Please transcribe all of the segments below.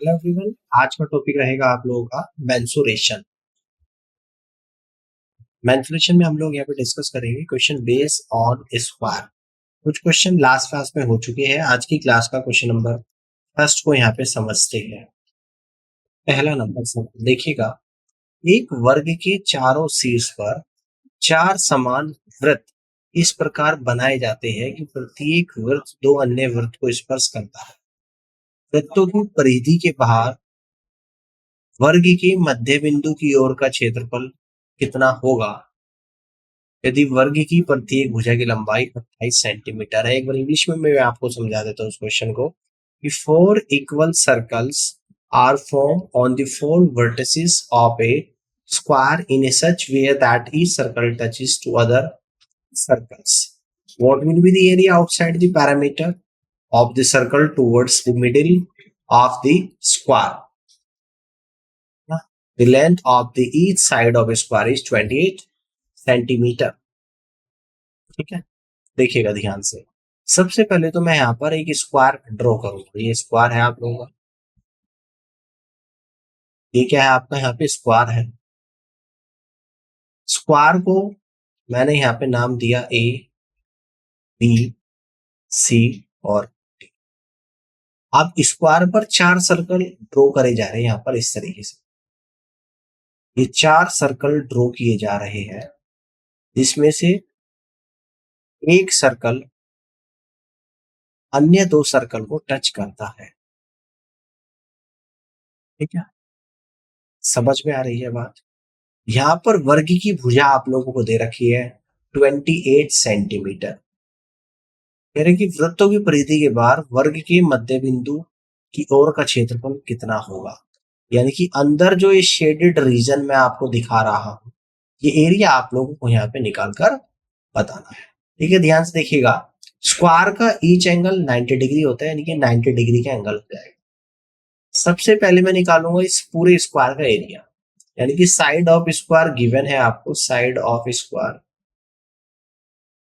Hello everyone. आज का topic रहेगा आप लोगों का मेंसुरेशन। मेंसुरेशन में हम लोग यहाँ पे डिस्कस करेंगे क्वेश्चन बेस्ड ऑन स्क्वायर। कुछ क्वेश्चन लास्ट क्लास में हो चुके हैं। आज की क्लास का क्वेश्चन नंबर फर्स्ट को यहाँ पे समझते हैं। पहला नंबर सब देखिएगा। एक वर्ग के चारों शीर्ष पर चार समान वृत्त इस प्रकार बनाए जाते हैं कि प्रत्येक वृत्त दो अन्य वृत्त को स्पर्श करता है। वृत्तों की परिधि के बाहर वर्ग के मध्य बिंदु की ओर का क्षेत्रफल कितना होगा यदि वर्ग की प्रत्येक भुजा की लंबाई 28 सेंटीमीटर है। एक बार इंग्लिश में मैं आपको समझा देता हूँ उस क्वेश्चन को कि four equal circles are form on the four vertices of a square in a such way that each circle touches two other circles. What will be the area outside the perimeter of the circle towards the middle of the square? The length of the each side of a square is 28 centimetre. ठीक है, देखिएगा ध्यान से। सबसे पहले तो मैं यहाँ पर एक स्क्वायर ड्रॉ करूंगा। ये स्क्वायर है आप लोगों का, ये क्या है आपका, यहाँ पे स्क्वायर है। स्क्वायर को मैंने यहाँ पे नाम दिया ए बी सी और डी। अब स्क्वायर पर चार सर्कल ड्रॉ करे जा रहे हैं यहाँ पर इस तरीके से। ये चार सर्कल ड्रॉ किए जा रहे हैं, जिसमें से एक सर्कल अन्य दो सर्कल को टच करता है। ठीक है, समझ में आ रही है बात। यहाँ पर वर्ग की भुजा आप लोगों को दे रखी है 28 सेंटीमीटर। कह रहे कि वृत्तों की परिधि के बाहर वर्ग के मध्य बिंदु की ओर का क्षेत्रफल कितना होगा। यानी कि अंदर जो ये शेडेड रीजन में आपको दिखा रहा हूं, ये एरिया आप लोगों को यहाँ पे निकाल कर बताना है। ठीक है, ध्यान से देखिएगा। स्क्वायर का ईच एंगल 90 डिग्री होता है, यानी कि 90 डिग्री का एंगल हो जाएगा। सबसे पहले मैं निकालूंगा इस पूरे स्क्वायर का एरिया, यानी कि साइड ऑफ स्क्वायर गिवन है आपको, साइड ऑफ स्क्वायर।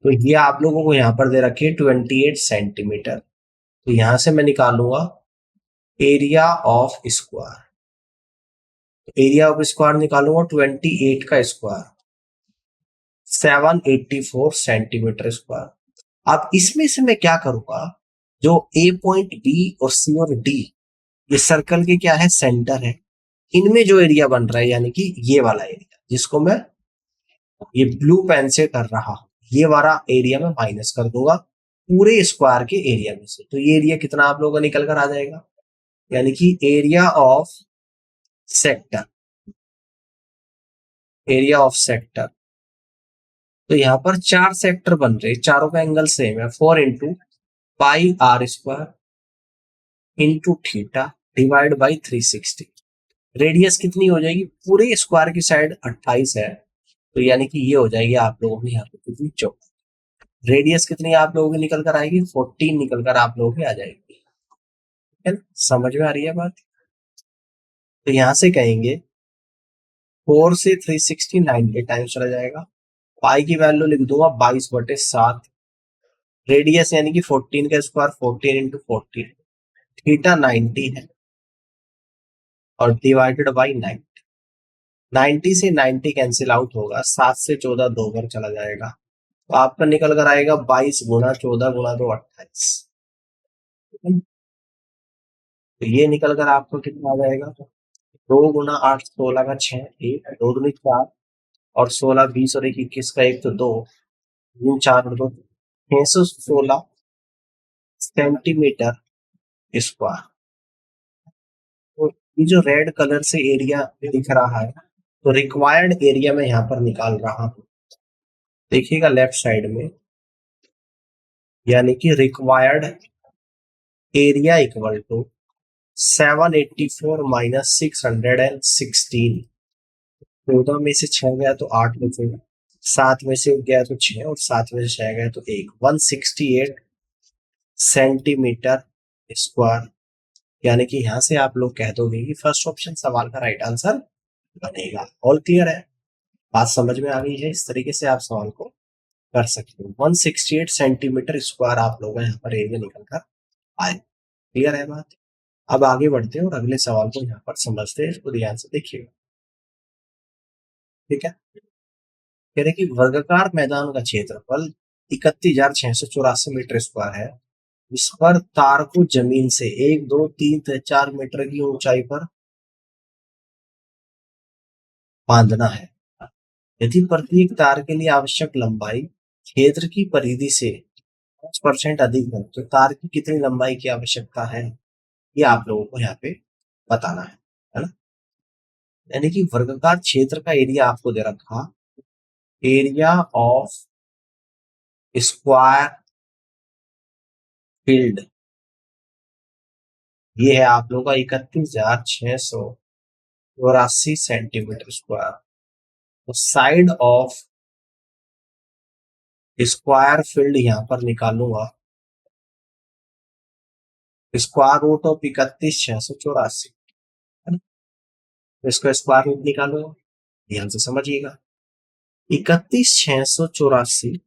तो ये आप लोगों को यहाँ पर दे रखी है 28 सेंटीमीटर। तो यहां से मैं निकालूंगा area of square. Area of square निकालूंगा 28 का स्क्वायर 784 सेंटीमीटर स्क्वायर। अब इसमें से मैं क्या करूंगा, जो ए पॉइंट बी और सी और डी ये सर्कल के क्या है, सेंटर है। इनमें जो एरिया बन रहा है, यानी कि ये वाला एरिया जिसको मैं ये ब्लू पेन से कर रहा हूं, ये वाला एरिया में माइनस कर दूंगा पूरे स्क्वायर के एरिया में से। तो ये एरिया कितना आप लोगों का निकल कर आ जाएगा, यानी कि area of sector, area of sector. तो यहाँ पर चार सेक्टर बन रहे, चारों का एंगल सेम है। 4 into pi r square into theta divide by 360। Radius कितनी हो जाएगी, पूरे स्क्वायर की साइड 28 है, तो यानी कि ये हो जाएगी आप लोगों की यहाँ पे कितनी, 14। रेडियस कितनी आप लोगों की निकल कर आएगी, 14 निकल कर आप लोगों की आ जाएगी। है ना, समझ में आ रही है बात। तो यहां से कहेंगे 4 से 360 90 टाइम्स चला जाएगा। पाई की वैल्यू लिख दूंगा 22/7। रेडियस यानी कि 14 का स्क्वायर 14 इंटू 14, थीटा 90 है और डिवाइडेड बाई 90। 90 से 90 कैंसिल आउट होगा, 7 से 14 दो बार चला जाएगा, तो आपका निकल कर आएगा 22 गुना 14 गुना 2 28। तो ये निकल कर आपको कितना आ जाएगा, 2 गुना 8 16 का 6, 1 2 दूनी 4 और 16 20 और 1 21 का 1 तो 2, 4 और 2 616 सेंटीमीटर स्क्वायर। तो ये जो रेड कलर से एरिया दिख रहा है, तो रिक्वायर्ड एरिया में यहाँ पर निकाल रहा हूँ। देखिएगा लेफ्ट साइड में, यानी कि required area equal to 784 minus 616। 14 में से 6 गया तो 8 बचेगा, 7 में से गया तो 6 और 7 में से 6 गया तो 1, 168 सेंटीमीटर स्क्वायर। यानी कि यहां से आप लोग कह दोगे कि फर्स्ट ऑप्शन सवाल का राइट आंसर बनेगा। ऑल क्लियर है, बात समझ में आ गई है। इस तरीके से आप सवाल को कर सकते हो। 168 सेंटीमीटर स्क्वायर आप लोग यहाँ पर एरिया निकल कर आए। क्लियर है बात। अब आगे बढ़ते हैं और अगले सवाल को यहाँ पर समझते हैं, इसको ध्यान से देखिएगा। ठीक है, कह रहे कि वर्गाकार मैदान का क्षेत्रफल 31,684 मीटर स्क्वायर है। इस पर तार को जमीन से 1, 2, 3, 4 मीटर की ऊंचाई पर बांधना है। यदि प्रत्येक तार के लिए आवश्यक लंबाई क्षेत्र की परिधि से 5% अधिक है तो तार की कितनी लंबाई की आवश्यकता है, ये आप लोगों को यहाँ पे बताना है ना। यानी कि वर्गाकार क्षेत्र का एरिया आपको दे रखा, एरिया ऑफ स्क्वायर फील्ड, ये है आप लोगों का 31,684 सेंटीमीटर स्क्वायर। तो साइड ऑफ स्क्वायर फील्ड यहाँ पर निकालूंगा, स्क्वायर रूट ऑफ 31,684 है ना। तो इसका स्क्वायर रूट निकालूंगा, ध्यान से समझिएगा। 31,684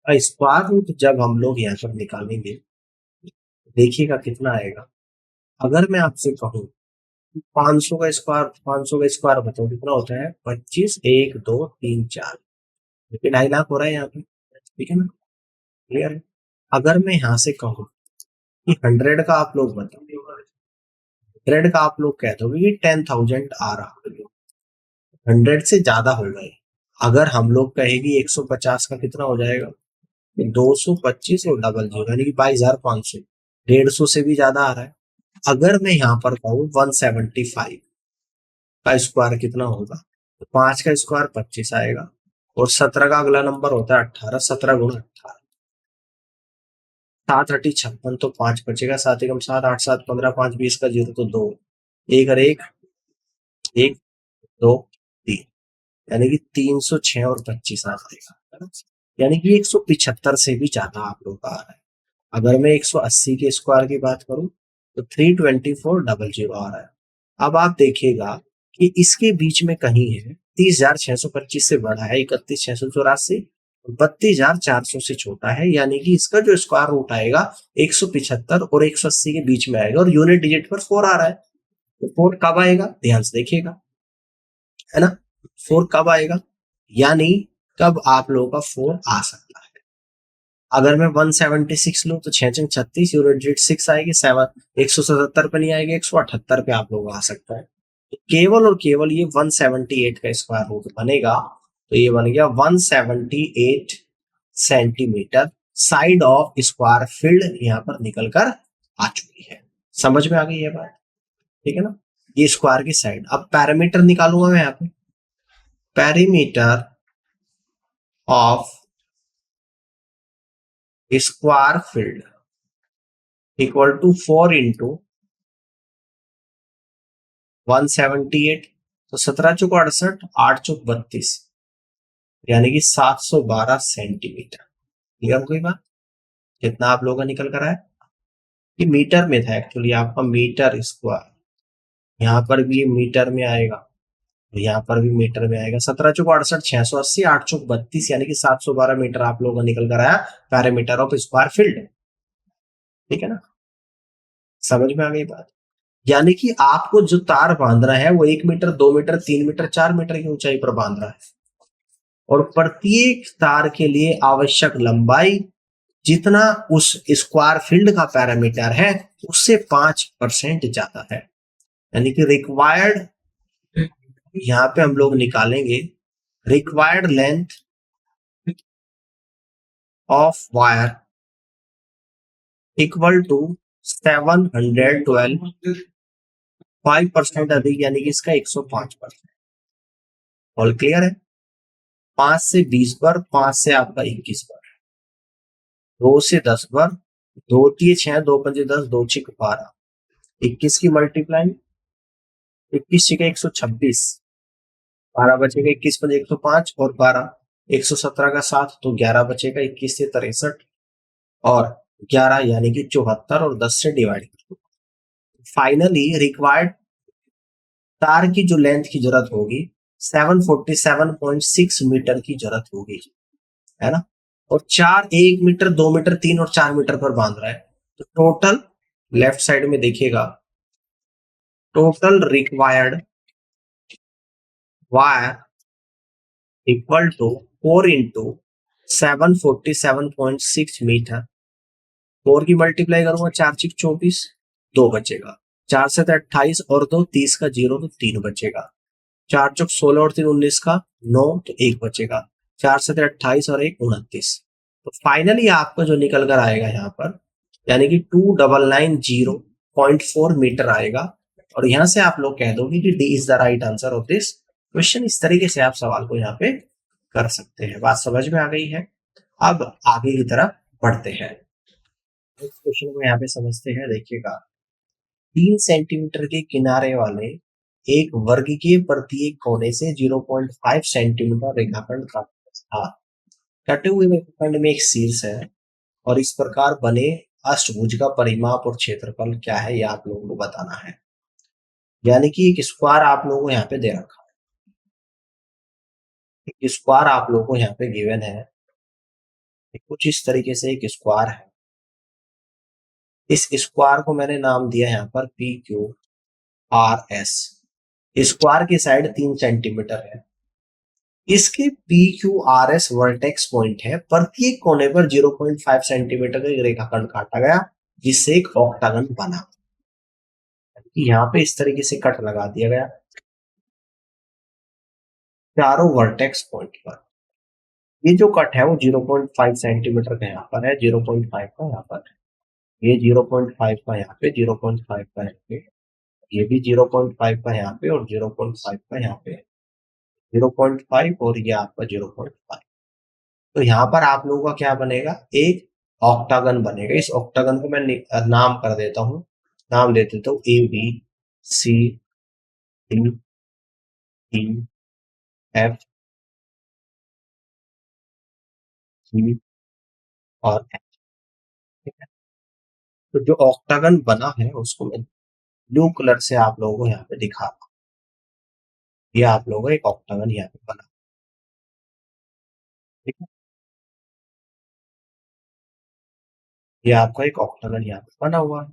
का स्क्वायर रूट जब हम लोग यहाँ पर निकालेंगे, देखिएगा कितना आएगा। अगर मैं आपसे कहूँ 500 का स्क्वायर, 500 का स्क्वायर बताओ कितना होता है, 25, 1, 2, 3, 4, 2.5 लाख हो रहा है यहाँ पे। ठीक है ना, क्लियर है। अगर मैं यहाँ से कहूँ कि 100 का आप लोग बताओ, 100 का आप लोग कह दो कि 10,000 आ रहा है, 100 से ज्यादा होगा ये। अगर हम लोग कहेगी 150 का कितना हो जाएगा, 225 और डबल जीरो यानी कि 22,500, 150 से भी ज्यादा आ रहा है। अगर मैं यहाँ पर कहूँ 175 का स्क्वायर कितना होगा, तो 5 का स्क्वायर 25 आएगा और 17 का अगला नंबर होता है 18, 17 गुणा 18, 7 8 56, तो 5 बचेगा, 7 एकम 7, 8 7 15, 5 20 का 0 तो 2, 1 और 1, 1 2 3, यानी कि 306 और 25 आ जाएगा, यानी कि 175 से भी ज्यादा आप लोग का आ रहा है। अगर मैं 180 के स्क्वायर की बात करूं तो 324,000 आ रहा है। अब आप देखिएगा कि इसके बीच में कहीं है 30,625 से बड़ा है 31,684, 32,400 से छोटा है, यानी कि इसका जो स्क्वायर रूट आएगा 175 और 180 के बीच में आएगा और यूनिट डिजिट पर 4 आ रहा है। तो 4 कब आएगा, ध्यान से देखिएगा, है ना। 4 कब आएगा, यानी कब आप लोगों का 4 आ सकता है। अगर मैं 176 लूं तो 6 36, यूनिट डिजिट 6 आएगी, 7 177 पे नहीं आएगी, 178 पे आप लोग आ सकता है। तो केवल और केवल ये 178 का स्क्वायर रूट बनेगा, तो ये बन गया 178 centimetre side of square field यहाँ पर निकल कर आ चुकी है। समझ में आ गई ये बात, ठीक है ना। ये स्क्वायर की साइड। अब पैरामीटर निकालूंगा मैं यहाँ पे, perimeter of square field equal to 4 into 178, तो 17 चौक 68, 8 चौक 32, यानी कि 712 सेंटीमीटर। क्लियर कोई बात, कितना आप लोगों का निकल कर आया, कि मीटर में था एक्चुअली आपका, मीटर स्क्वायर, यहाँ पर भी मीटर में आएगा, यहाँ पर भी मीटर में आएगा। 17 चौक 68, 680, 8 चौक 32, यानी कि 712 मीटर आप लोगों का निकल कर आया पैरामीटर ऑफ स्क्वायर फील्ड। ठीक है ना, समझ में आ गई बात। यानी कि आपको जो तार बांधना है वो 1 मीटर, 2 मीटर, 3 मीटर, 4 मीटर की ऊंचाई पर बांध रहा है और प्रत्येक तार के लिए आवश्यक लंबाई जितना उस स्क्वायर फील्ड का पैरामीटर है उससे 5% ज्यादा है, यानी कि रिक्वायर्ड, यहां पे हम लोग निकालेंगे required length of wire equal to 712, 5% अधिक, यानी कि इसका 105%। ऑल क्लियर है। 5 से 20 बार, 5 से आपका 21 बार, 2 से 10 बार, 2 3 6, 2 5 10, 2 6 12, 21 की मल्टीप्लाई, 21 6 126, 12 बचेगा, 21 5 105 और 12 117 का 7, तो 11 बचेगा, 21 से 63 और 11 यानी कि 74 और 10 से डिवाइड। फाइनली रिक्वायर्ड तार की जो लेंथ की जरूरत होगी 747.6 मीटर की जरूरत होगी, है ना। और 4, 1 मीटर, 2 मीटर, 3 और 4 मीटर पर बांध रहा है, तो टोटल लेफ्ट साइड में देखिएगा, total required wire equal to 4 into 747.6 metre. 4 की मल्टीप्लाई करूंगा, 4 6 24, 2 बचेगा। 4 से 28 और 2 30 का 0 तो 3 बचेगा। 4 चौक 16 और 3 19 का 9 तो 1 बचेगा। 4 से 28 और 1 29। तो फाइनली आपका जो निकल कर आएगा यहाँ पर, यानी कि 2990.4 मीटर आएगा। और यहां से आप लोग कह दोगे कि D is the right answer of this question. इस तरीके से आप सवाल को यहाँ पे कर सकते हैं। बात समझ में आ गई है? अब आगे की तरफ बढ़ते हैं। इस क्वेश्चन को यहाँ पे समझते हैं। देखिएगा, 3 सेंटीमीटर के किनारे वाले एक वर्गीय प्रत्येक कोने से 0.5 सेंटीमीटर रेखाखंड काटता था। कटे हुए रेखाखंड में एक शीर्ष है और इस प्रकार बने अष्टभुज का परिमाप और क्षेत्रफल क्या है, ये आप लोगों को बताना है। यानी कि एक स्क्वायर आप लोगों को यहाँ पे दे रखा है। एक स्क्वायर आप लोगों को यहाँ पे गिवन है। कुछ इस तरीके से एक स्क्वायर है। इस स्क्वायर को मैंने नाम दिया यहाँ पर P Q R S. Square की साइड 3 सेंटीमीटर है। इसके P Q R S vertex point है। प्रत्येक कोने पर 0.5 सेंटीमीटर का एक रेखाखंड काटा गया जिससे एक ऑक्टागन बना। यहाँ पे इस तरीके से कट लगा दिया गया चारों वर्टेक्स पॉइंट पर। ये जो कट है वो 0.5 सेंटीमीटर का यहाँ पर है, 0.5 का यहाँ पर है, ये 0.5 का यहाँ पे, 0.5 का यहाँ पे, ये भी 0.5 का यहाँ पे और 0.5 का यहाँ पे, 0.5 और ये आपका 0.5। तो यहाँ पर आप लोगों का क्या बनेगा, एक ऑक्टागन बनेगा। इस ऑक्टागन को मैं नाम कर देता हूँ, नाम दे देता हूँ A B C D E F G और एच। ठीक है, तो जो ऑक्टागन बना है उसको मैं ब्लू कलर से आप लोगों को यहाँ पे दिखा रहा हूँ। ये आप लोगों का एक ऑक्टागन यहाँ पे बना। ठीक है, ये आपका एक ऑक्टागन यहाँ पे बना हुआ है।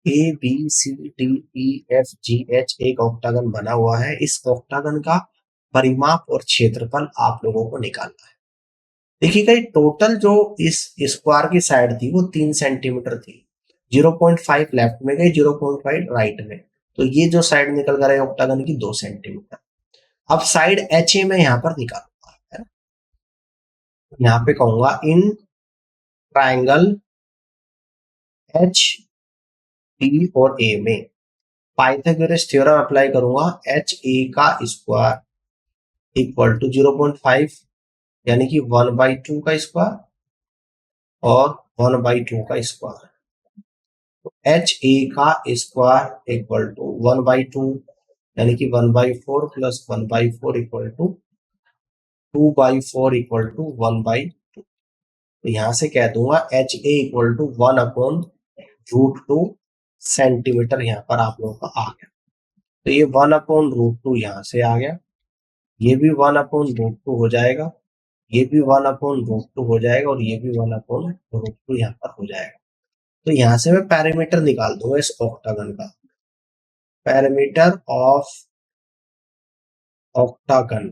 A B C D E F G H एक ऑक्टागन बना हुआ है। इस ऑक्टागन का परिमाप और क्षेत्रफल आप लोगों को निकालना है। देखिएगा, टोटल जो इस स्क्वायर की साइड थी वो 3 सेंटीमीटर थी। 0.5 लेफ्ट में गई, 0.5 राइट में। तो ये जो साइड निकल कर है ऑक्टागन की 2 सेंटीमीटर। अब साइड एच ए में यहाँ पर निकालूंगा है। यहाँ पे कहूंगा इन ट्राइंगल एच डी और ए में पाइथागोरस थ्योरम अप्लाई करूंगा। एच ए का स्क्वायर इक्वल टू 0.5 यानी कि 1/2 का स्क्वायर और 1/2 का स्क्वायर। तो एच ए का स्क्वायर इक्वल टू 1/2 यानी कि 1/4 plus 1/4 equal to 2/4 equal to 1/2। तो यहां से कह दूंगा H A equal to 1/√2 centimetre. यहाँ पर आप लोगों का आ गया। तो ये 1/√2 यहाँ से आ गया। ये भी 1/√2 हो जाएगा, ये भी 1/√2 हो जाएगा और ये भी 1/√2 यहाँ पर हो जाएगा। तो यहाँ से मैं पैरामीटर निकाल दूंगा इस ऑक्टागन का। पैरामीटर ऑफ ऑक्टागन है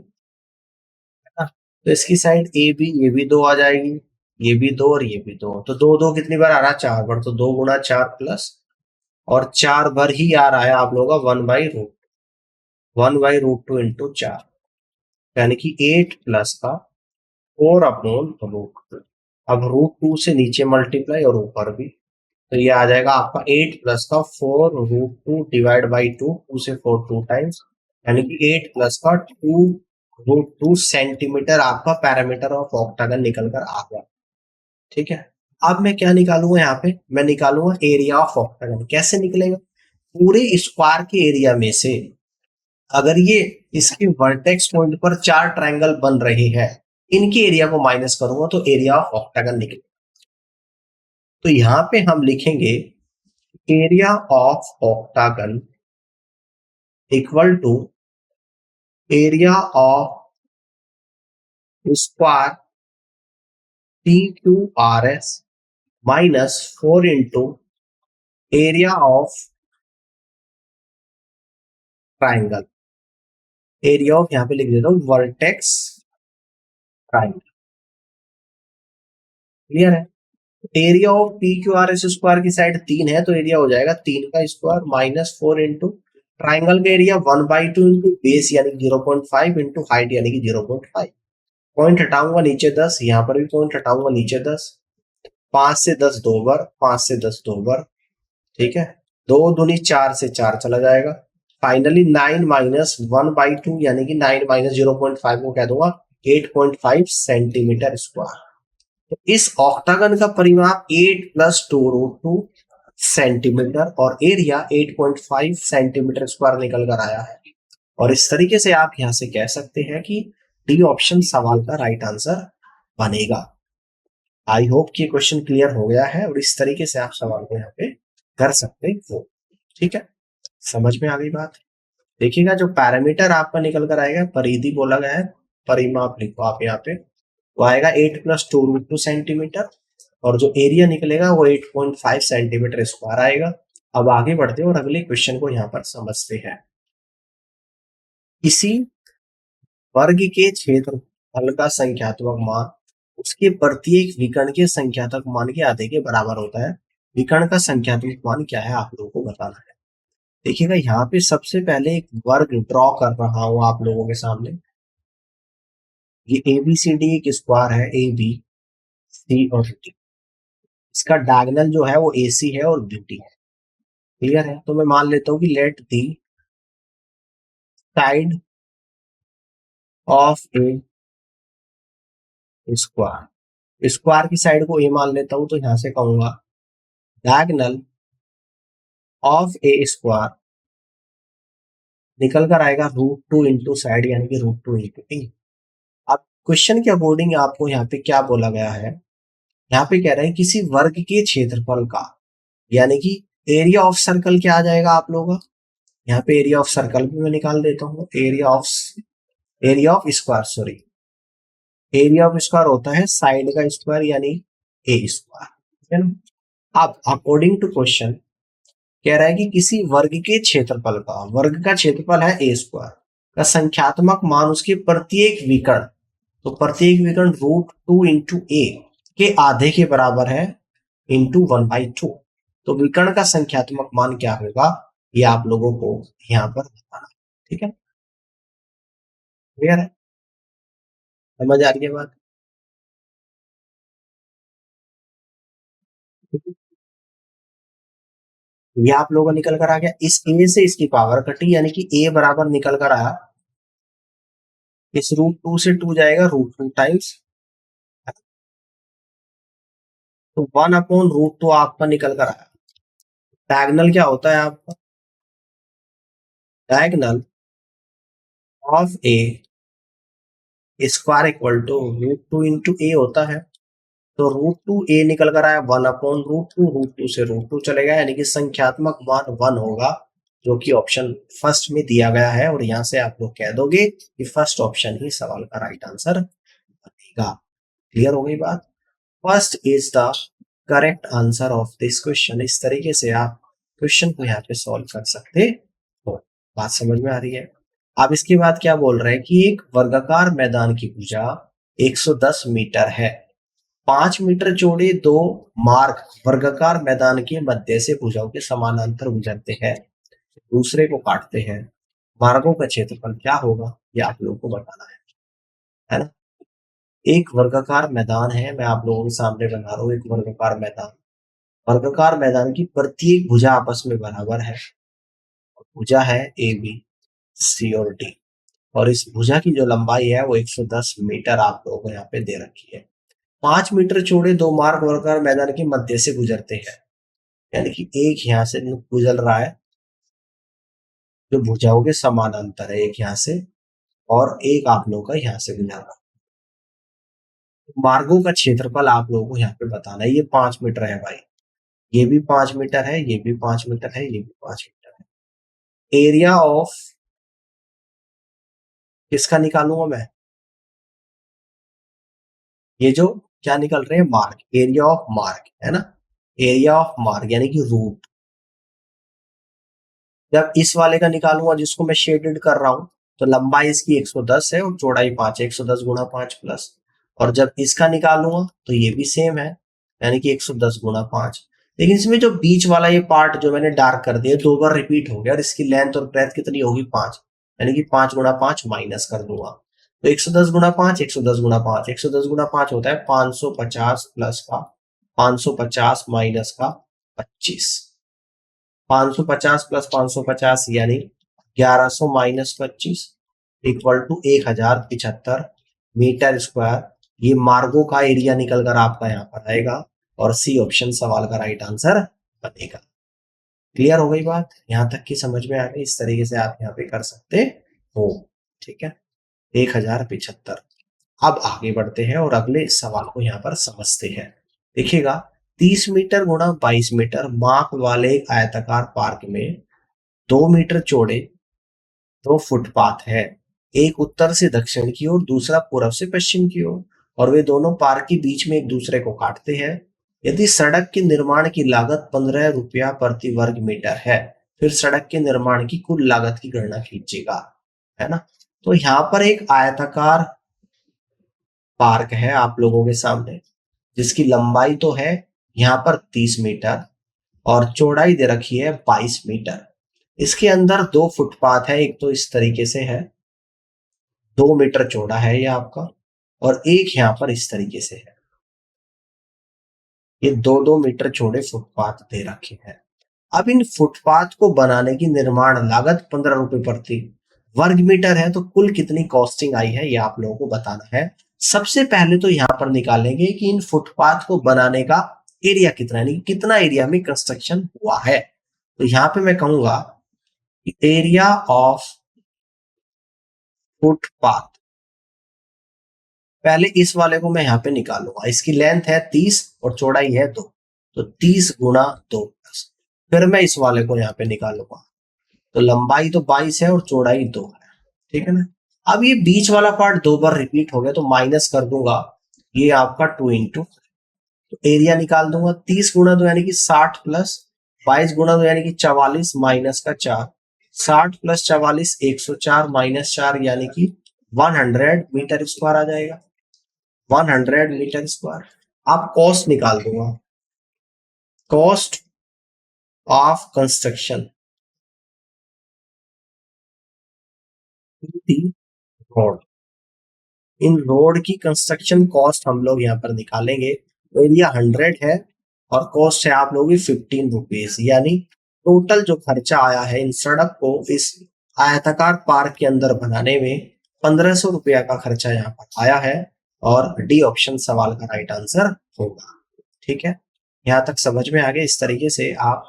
ना। तो इसकी साइड ए बी, ये भी 2 आ जाएगी, ये भी 2 और ये भी 2। तो 2 2 कितनी बार आ रहा है, 4 बार। तो 2 गुणा 4 प्लस और 4 बार ही आ रहा है आप लोगों का 1/√2 इंटू 4 यानी कि 8 प्लस का 4/√2। अब √2 से नीचे मल्टीप्लाई और ऊपर भी। तो ये आ जाएगा आपका 8 प्लस का 4√2 डिवाइड बाई 2, 2 से 4 2 टाइम्स, यानी कि 8 प्लस का 2√2 सेंटीमीटर आपका पैरामीटर ऑफ ऑक्टागन निकल कर आ गया। ठीक है, अब मैं क्या निकालूंगा यहाँ पे, मैं निकालूंगा एरिया ऑफ ऑक्टागन। कैसे निकलेगा, पूरे स्क्वायर के एरिया में से अगर ये इसके वर्टेक्स पॉइंट पर 4 ट्रायंगल बन रहे हैं, इनके एरिया को माइनस करूंगा तो एरिया ऑफ ऑक्टागन निकलेगा। तो यहां पे हम लिखेंगे area of octagon equal to area of square P Q R S -4 into area of triangle. Area of यहाँ पे लिख देता हूँ वर्टेक्स ट्राइंगल। क्लियर है? Area of P Q R S square की साइड 3 है तो एरिया हो जाएगा 3 का स्क्वायर -4 इंटू ट्राइंगल का एरिया 1/2 इंटू बेस यानी 0.5 इंटू हाइट यानी कि 0.5। पॉइंट हटाऊंगा नीचे 10, यहाँ पर भी पॉइंट हटाऊंगा नीचे 10। 5 से 10 दो बार, 5 से 10 दो बार, ठीक है। 2 दूनी 4 से 4 चला जाएगा। फाइनली 9 - 1/2 यानी कि 9 - 0.5 को कह दूंगा 8.5 सेंटीमीटर स्क्वायर। तो इस ऑक्टागन का परिमाप 8 + 2√2 सेंटीमीटर और एरिया 8.5 सेंटीमीटर स्क्वायर निकल कर आया है। और इस तरीके से आप यहां से कह सकते हैं कि डी ऑप्शन सवाल का राइट आंसर बनेगा। आई होप कि क्वेश्चन क्लियर हो गया है और इस तरीके से आप सवाल को यहाँ पे कर सकते हो। ठीक है, समझ में आ गई बात? देखिएगा जो पैरामीटर आपका निकल कर आएगा, परिधि बोला गया है, परिमाप लिखो आप यहाँ पे, वो आएगा 8 + 2√2 सेंटीमीटर और जो एरिया निकलेगा वो 8.5 सेंटीमीटर स्क्वायर आएगा। अब आगे बढ़ते हैं और अगले क्वेश्चन को यहाँ पर समझते हैं। किसी वर्ग के क्षेत्रफल का संख्यात्मक मान उसके प्रत्येक विकर्ण के संख्यात्मक मान के आधे के बराबर होता है। विकर्ण का संख्यात्मक मान क्या है आप लोगों को बताना है। देखिएगा यहाँ पे सबसे पहले एक वर्ग ड्रॉ कर रहा हूं आप लोगों के सामने। ये ABCD एक स्क्वायर है, ABC और D। इसका डायगोनल जो है वो AC है और BD है। क्लियर है? तो मैं मान लेता हूं कि late the side of a square, square की साइड को ए मान लेता हूं तो यहां से कहूंगा डायगोनल ऑफ ए स्क्वायर निकल कर आएगा √2 इंटू साइड यानी कि √2 इंटू ए। अब क्वेश्चन के अकॉर्डिंग आपको यहाँ पे क्या बोला गया है, यहाँ पे कह रहे हैं किसी वर्ग के क्षेत्रफल का, यानी कि एरिया ऑफ सर्कल क्या आ जाएगा आप लोगों का, यहाँ पे एरिया ऑफ सर्कल भी मैं निकाल देता हूँ। Area of square, sorry, area of square होता है साइड का स्क्वायर यानी ए स्क्वायर, ठीक है ना। अब अकॉर्डिंग टू क्वेश्चन कह रहा है कि किसी वर्ग के क्षेत्रफल का, वर्ग का क्षेत्रफल है ए स्क्वायर, का संख्यात्मक मान उसके प्रत्येक विकर्ण, तो प्रत्येक विकर्ण √2 इंटू ए के आधे के बराबर है इंटू 1/2। तो विकर्ण का संख्यात्मक मान क्या होगा ये आप लोगों को यहाँ पर बताना है। ठीक है, क्लियर है? समझ आ रही है बात? ये आप लोगों का निकल कर आ गया। इस ए से इसकी पावर कटी यानी कि ए बराबर निकल कर आया, इस √2 से 2 जाएगा √2 टाइम्स, तो 1/√2 आपका निकल कर आया। डायगोनल क्या होता है आपका, diagonal of a square equal to √2 into a होता है। तो √2 ए निकल कर आया 1/√2, √2 से √2 चलेगा यानी कि संख्यात्मक मान 1 होगा, जो कि ऑप्शन फर्स्ट में दिया गया है। और यहां से आप लोग कह दोगे कि फर्स्ट ऑप्शन ही सवाल का राइट आंसर बनेगा। क्लियर हो गई बात? First is the correct answer of this question. इस तरीके से आप क्वेश्चन को यहाँ पे सॉल्व कर सकते हो। बात समझ में आ रही है? अब इसके बाद क्या बोल रहे हैं कि एक वर्गाकार मैदान की भुजा 110 मीटर है। 5 मीटर चौड़े दो मार्ग वर्गाकार मैदान के मध्य से भुजाओं के समानांतर गुजरते हैं, दूसरे को काटते हैं। मार्गों का क्षेत्रफल क्या होगा ये आप लोगों को बताना है ना। एक वर्गाकार मैदान है, मैं आप लोगों के सामने बना रहा हूँ एक वर्गाकार मैदान। वर्गाकार मैदान की प्रत्येक भुजा आपस में बराबर है। भुजा है ABCD और इस भुजा की जो लंबाई है वो 110 मीटर आप लोगों को यहाँ पे दे रखी है। 5 मीटर चौड़े दो मार्ग वर्गाकार मैदान के मध्य से गुजरते हैं, यानी कि एक यहाँ से गुजर रहा है जो भुजाओं के समानांतर है, एक यहाँ से और एक आप लोगों का यहाँ से गुजर रहा है। मार्गों का क्षेत्रफल आप लोगों को यहाँ पे बताना है। ये 5 मीटर है भाई, ये भी 5 मीटर है, ये भी 5 मीटर है, ये भी 5 मीटर है। एरिया ऑफ किसका निकालूंगा मैं, ये जो क्या निकल रहे हैं? मार्ग, एरिया ऑफ मार्ग, है ना, एरिया ऑफ मार्ग यानी कि रूट। जब इस वाले का निकालूंगा जिसको मैं शेडेड कर रहा हूं, तो लंबाई इसकी 110 है और चौड़ाई 5 है, 110 गुणा 5 प्लस। और जब इसका निकालूंगा तो ये भी सेम है, यानी कि 110 गुणा 5। लेकिन इसमें जो बीच वाला ये पार्ट जो मैंने डार्क कर दिया, दो बार रिपीट हो गया और इसकी लेंथ और ब्रेथ कितनी होगी? 5, यानी कि 5 गुणा 5 माइनस कर दूंगा। तो 110 गुणा 5, 110 गुणा 5, 110 गुणा 5 होता है 550 प्लस का 550 माइनस का 25। 550 प्लस 550 यानी 1100 minus 25 equal to 1075 metre square. ये मार्गों का एरिया निकल कर आपका यहाँ पर आएगा और सी ऑप्शन सवाल का राइट आंसर बनेगा। क्लियर हो गई बात? यहाँ तक की समझ में आ गई? इस तरीके से आप यहाँ पे कर सकते हो। ठीक है, 1075। अब आगे बढ़ते हैं और अगले सवाल को यहाँ पर समझते हैं। देखिएगा, 30 मीटर गुणा 22 मीटर माप वाले एक आयताकार पार्क में 2 मीटर चौड़े 2 फुटपाथ है, एक उत्तर से दक्षिण की ओर, दूसरा पूर्व से पश्चिम की ओर, और वे दोनों पार्क के बीच में एक दूसरे को काटते हैं। यदि सड़क के निर्माण की लागत 15 रुपया प्रति वर्ग मीटर है, फिर सड़क के निर्माण की कुल लागत की गणना कीजिएगा, है ना। तो यहाँ पर एक आयताकार पार्क है आप लोगों के सामने, जिसकी लंबाई तो है यहाँ पर 30 मीटर और चौड़ाई दे रखी है 22 मीटर। इसके अंदर 2 फुटपाथ है, एक तो इस तरीके से है, 2 मीटर चौड़ा है ये आपका, और एक यहाँ पर इस तरीके से है। ये 2-2 मीटर चौड़े फुटपाथ दे रखे हैं। अब इन फुटपाथ को बनाने की निर्माण लागत 15 रुपए प्रति वर्ग मीटर है, तो कुल कितनी कॉस्टिंग आई है ये आप लोगों को बताना है। सबसे पहले तो यहाँ पर निकालेंगे कि इन फुटपाथ को बनाने का एरिया कितना है, यानी कितना एरिया में कंस्ट्रक्शन हुआ है। तो यहाँ पे मैं कहूंगा कि एरिया ऑफ फुटपाथ, पहले इस वाले को मैं यहाँ पे निकालूंगा। इसकी लेंथ है 30 और चौड़ाई है 2, तो 30 गुणा 2 प्लस, फिर मैं इस वाले को यहाँ पे निकालूंगा। तो लंबाई तो 22 है और चौड़ाई 2 है, ठीक है ना। अब ये बीच वाला पार्ट 2 बार रिपीट हो गया तो माइनस कर दूंगा, ये आपका 2 इंटू, तो एरिया निकाल दूंगा। 30 गुणा 2 यानी कि 60 प्लस 22 गुणा 2 यानी कि 44 माइनस का 4, 60 प्लस 44 104 माइनस 4 यानी कि 100 मीटर स्क्वायर आ जाएगा, 100 मीटर स्क्वायर। आप कॉस्ट निकाल दूंगा, cost of construction road, in road की कंस्ट्रक्शन कॉस्ट हम लोग यहाँ पर निकालेंगे। तो एरिया 100 है और कॉस्ट है आप लोगों की 15 रुपीज, यानी टोटल जो खर्चा आया है इन सड़क को इस आयताकार पार्क के अंदर बनाने में 1500 रुपया का खर्चा यहाँ पर आया है, और डी ऑप्शन सवाल का राइट आंसर होगा। ठीक है, यहाँ तक समझ में आ गया? इस तरीके से आप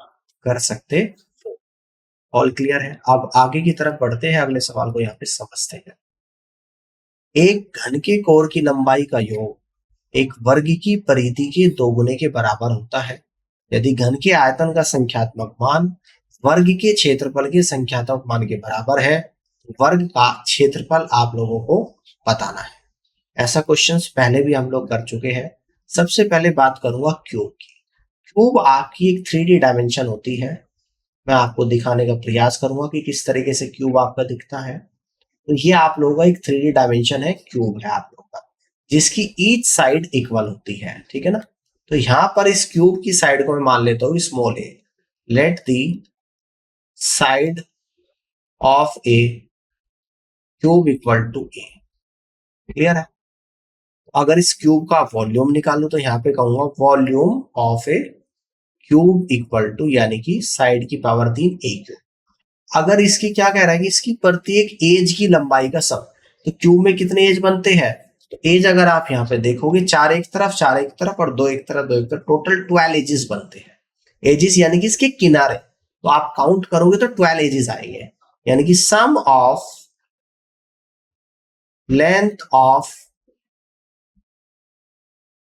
कर सकते हो। ऑल क्लियर है? अब आगे की तरफ बढ़ते हैं, अगले सवाल को यहाँ पे समझते हैं। एक घन के कोर की लंबाई का योग एक वर्ग की परिधि के दोगुने के बराबर होता है यदि घन के आयतन का संख्यात्मक मान वर्ग के क्षेत्रफल के संख्यात्मक मान के बराबर है, तो वर्ग का क्षेत्रफल आप लोगों को बताना है। ऐसा क्वेश्चंस पहले भी हम लोग कर चुके हैं। सबसे पहले बात करूंगा क्यूब की। क्यूब आपकी एक 3D डायमेंशन होती है। मैं आपको दिखाने का प्रयास करूंगा कि किस तरीके से क्यूब आपका दिखता है। तो ये आप लोगों का एक 3D डायमेंशन है, क्यूब है आप लोगों का, जिसकी ईच साइड इक्वल होती है, ठीक है ना। तो यहां पर इस क्यूब की साइड को मैं मान लेता हूं small A, let the side of a cube equal to A. Clear है? अगर इस क्यूब का वॉल्यूम निकालूं तो यहाँ पे कहूंगा volume of a cube equal to, यानी कि साइड की पावर 3 ए क्यूब। अगर इसकी क्या कह रहा है कि इसकी प्रत्येक एज की लंबाई का सम, तो क्यूब में कितने एज बनते हैं? तो एज अगर आप यहाँ पे देखोगे 4 एक तरफ 4 एक तरफ और 2 एक तरफ 2 एक तरफ, टोटल 12 एजेस बनते हैं। एजेस यानी कि इसके किनारे, तो आप काउंट करोगे तो 12 एजेस आएंगे, यानी कि sum of length of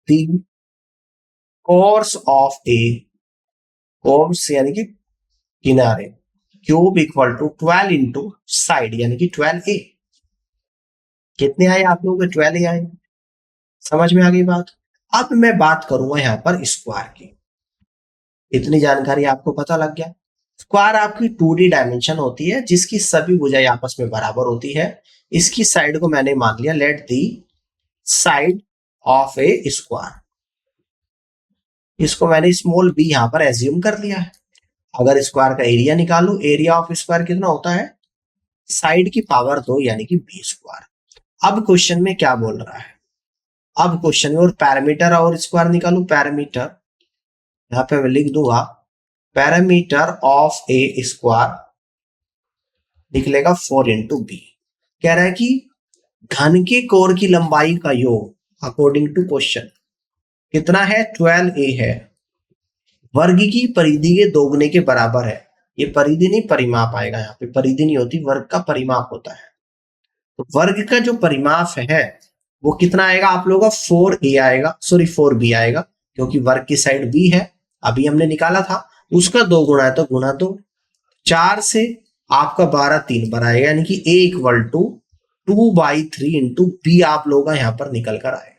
the course of a, course यानी कि किनारे, cube equal to 12 into side यानी कि 12 ए। कितने आए आप लोगों के? 12 ए आए। समझ में आ गई बात? अब मैं बात करूंगा यहाँ पर स्क्वायर की। इतनी जानकारी आपको पता लग गया। स्क्वायर आपकी 2D डायमेंशन होती है जिसकी सभी भुजाएं आपस में बराबर होती है। इसकी साइड को मैंने मान लिया late the side of a square. इसको मैंने स्मॉल बी यहां पर एज्यूम कर लिया है। अगर स्क्वायर का एरिया निकालू, एरिया ऑफ स्क्वायर कितना होता है, साइड की पावर 2 यानी कि बी स्क्वायर। अब क्वेश्चन में क्या बोल रहा है, अब क्वेश्चन में और पैरामीटर और स्क्वायर निकालू। पैरामीटर यहां पे मैं लिख दूंगा पैरामीटर ऑफ ए स्क्वायर निकलेगा 4 इंटू बी। कह रहा है कि घन के कोर की लंबाई का योग अकॉर्डिंग टू क्वेश्चन कितना है, 12a है, वर्ग की परिधि के दोगुने के बराबर है। ये परिधि नहीं परिमाप आएगा, यहाँ पे परिधि नहीं होती, वर्ग का परिमाप होता है। तो वर्ग का जो परिमाप है वो कितना आएगा आप लोगों का, 4a आएगा, सॉरी 4b आएगा, क्योंकि वर्ग की साइड b है, अभी हमने निकाला था, उसका 2 गुना है तो गुना 2, 4 से आपका 12 3 बार आएगा, यानी कि a equal to 2/3 into B आप लोगों का यहाँ पर निकल कर आएगा।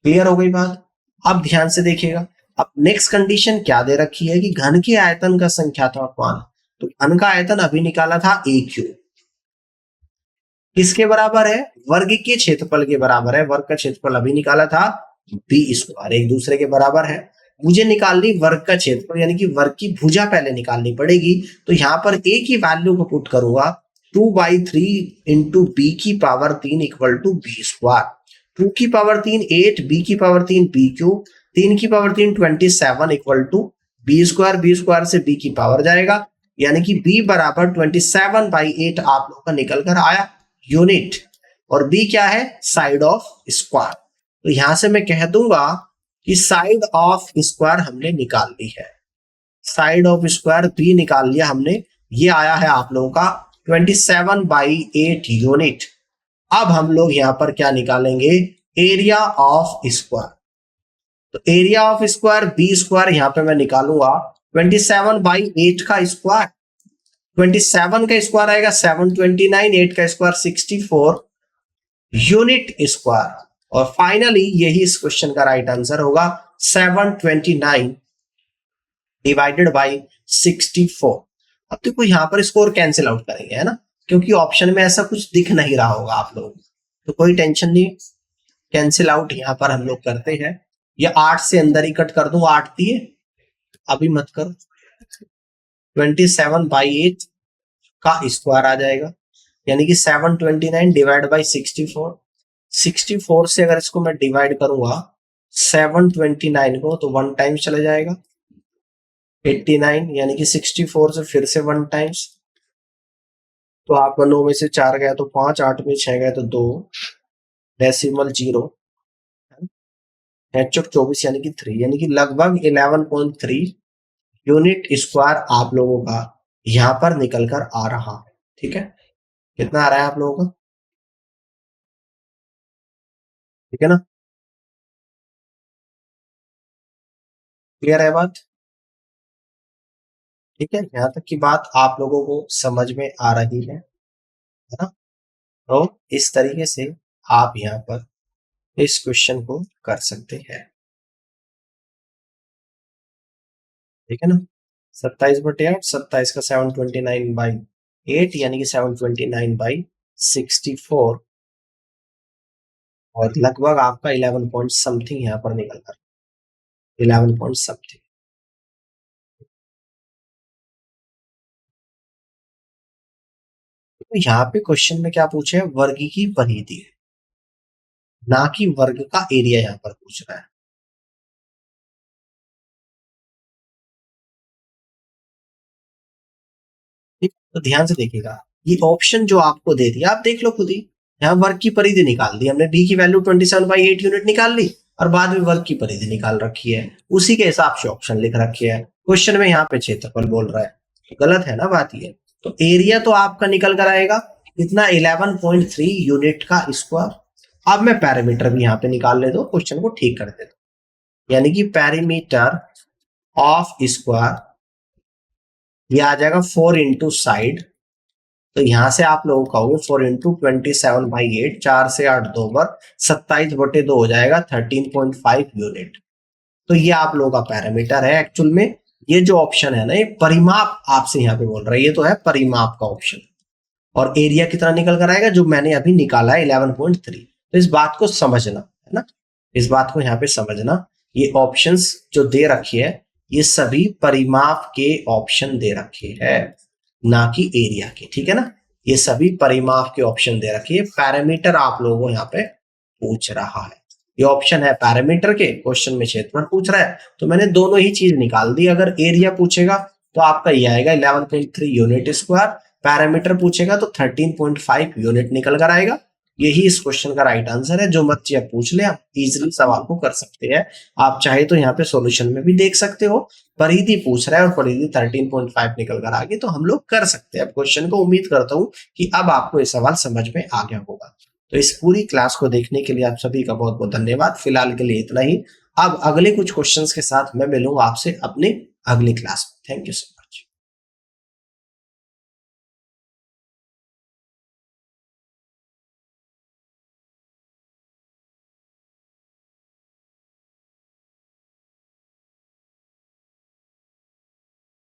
क्लियर हो गई बात। अब ध्यान से देखिएगा, अब नेक्स्ट कंडीशन क्या दे रखी है कि घन के आयतन का संख्यात्मक मान, तो घन का आयतन अभी निकाला था a क्यूब, किसके बराबर है, वर्ग के क्षेत्रफल के बराबर है। वर्ग का क्षेत्रफल अभी निकाला था बी स्क्वायर, एक दूसरे के बराबर है। मुझे निकालनी वर्ग का क्षेत्रफल यानी कि वर्ग की भुजा पहले निकालनी पड़ेगी, तो यहां पर a की वैल्यू को पुट करूंगा 2/3 इंटू बी की power 3 equal to B square. 2 की पावर 3 8, बी की पावर 3 बी क्यूब, 3 की power 3 27 equal to B square से बी की पावर जाएगा, यानी कि b बराबर 27/8 आप लोग का निकल कर आया यूनिट। और b क्या है, साइड ऑफ स्क्वायर। तो यहां से मैं कह दूंगा कि साइड ऑफ स्क्वायर हमने निकाल ली है, साइड ऑफ स्क्वायर b निकाल लिया हमने, ये आया है आप लोगों का 27/8 यूनिट। अब हम लोग यहां पर क्या निकालेंगे, एरिया ऑफ स्क्वायर। तो area of square B square यहां पे मैं निकालूंगा 27/8 का स्क्वायर, 27 का स्क्वायर आएगा 729, 8 का स्क्वायर 64 यूनिट स्क्वायर। और फाइनली यही इस क्वेश्चन का राइट आंसर होगा 729 डिवाइडेड बाई 64। अब देखो यहां पर स्कोर कैंसिल आउट करेंगे, है ना, क्योंकि ऑप्शन में ऐसा कुछ दिख नहीं रहा होगा आप लोगों को, तो कोई टेंशन नहीं, कैंसिल आउट यहां पर हम लोग करते हैं। या 8 से अंदर ही कट कर दूं, 8 दिए, अभी मत करो, 27/8 का स्क्वायर आ जाएगा, यानी कि 729 डिवाइड बाई 64। 64 से अगर इसको मैं डिवाइड करूंगा 729 को, तो 1 टाइम्स चला जाएगा 89, यानी कि 64 से फिर से 1 टाइम्स, तो आपका 9 में से 4 गया तो 5, 8 में 6 गया तो 2, डेसिमल 0, HOF 24 यानी कि 3, यानी कि लगभग 11.3 यूनिट स्क्वायर आप लोगों का यहां पर निकल कर आ रहा है। ठीक है, कितना आ रहा है आप लोगों का, ठीक है ना, क्लियर है बात, ठीक है, यहां तक की बात आप लोगों को समझ में आ रही है ना। तो इस तरीके से आप यहाँ पर इस क्वेश्चन को कर सकते हैं, ठीक है ना। 27/8, 27 का 729/8 यानी कि 729/64, और लगभग आपका 11 पॉइंट समथिंग यहाँ पर निकल कर 11 पॉइंट समथिंग। तो यहाँ पे क्वेश्चन में क्या पूछे है, वर्ग की परिधि, ना कि वर्ग का एरिया यहाँ पर पूछ रहा है। ठीक, तो ध्यान से देखिएगा, ये ऑप्शन जो आपको दे दिया आप देख लो खुद ही, यहाँ वर्ग की परिधि निकाल दी हमने, बी की वैल्यू 27/8 यूनिट निकाल ली, और बाद में वर्ग की परिधि निकाल रखी है, उसी के हिसाब से ऑप्शन लिख रखी है। क्वेश्चन में यहाँ पे क्षेत्रफल बोल रहा है, गलत है ना बात ये। तो एरिया तो आपका निकल कर आएगा इतना 11.3 यूनिट का स्क्वायर। अब मैं पैरामीटर भी यहाँ पे निकाल लेता हूँ, क्वेश्चन को ठीक कर देता हूँ, यानी कि पैरामीटर ऑफ स्क्वायर ये आ जाएगा 4 इंटू साइड, तो यहाँ से आप लोगों का होगा 4 इंटू 27/8, 4 से 8 2 बार 27/2 हो जाएगा 13.5 यूनिट। तो ये आप लोगों का पैरामीटर है। एक्चुअल में ये जो ऑप्शन है ना, ये परिमाप आपसे यहाँ पे बोल रहा है, ये तो है परिमाप का ऑप्शन। और एरिया कितना निकल कर आएगा जो मैंने अभी निकाला है 11.3। तो इस बात को समझना है ना, इस बात को यहाँ पे समझना। ये ऑप्शंस जो दे रखी है ये सभी परिमाप के ऑप्शन दे रखे हैं, ना कि एरिया के, ठीक है ना। ये सभी परिमाप के ऑप्शन दे रखे हैं। पैरामीटर आप लोगों को यहाँ पे पूछ रहा है, ये ऑप्शन है पैरामीटर के, क्वेश्चन में क्षेत्रफल पूछ रहा है तो मैंने दोनों ही चीज निकाल दी। अगर एरिया पूछेगा तो आपका ये आएगा 11.3 यूनिट स्क्वायर, पैरामीटर पूछेगा तो 13.5 यूनिट निकल कर आएगा। यही इस क्वेश्चन का राइट आंसर है। जो मर्जी आप पूछ ले, आप इजिली सवाल को कर सकते हैं। आप चाहे तो यहाँ पे सॉल्यूशन में भी देख सकते हो। परिधि पूछ रहा है और परिधि 13.5 निकल कर आ गई तो हम लोग कर सकते हैं। अब क्वेश्चन को उम्मीद करता हूँ कि अब आपको ये सवाल समझ में आ गया होगा। तो इस पूरी क्लास को देखने के लिए आप सभी का बहुत बहुत धन्यवाद। फिलहाल के लिए इतना ही। अब अगले कुछ क्वेश्चंस के साथ मैं मिलूंगा आपसे अपने अगली क्लास में। Thank you so much.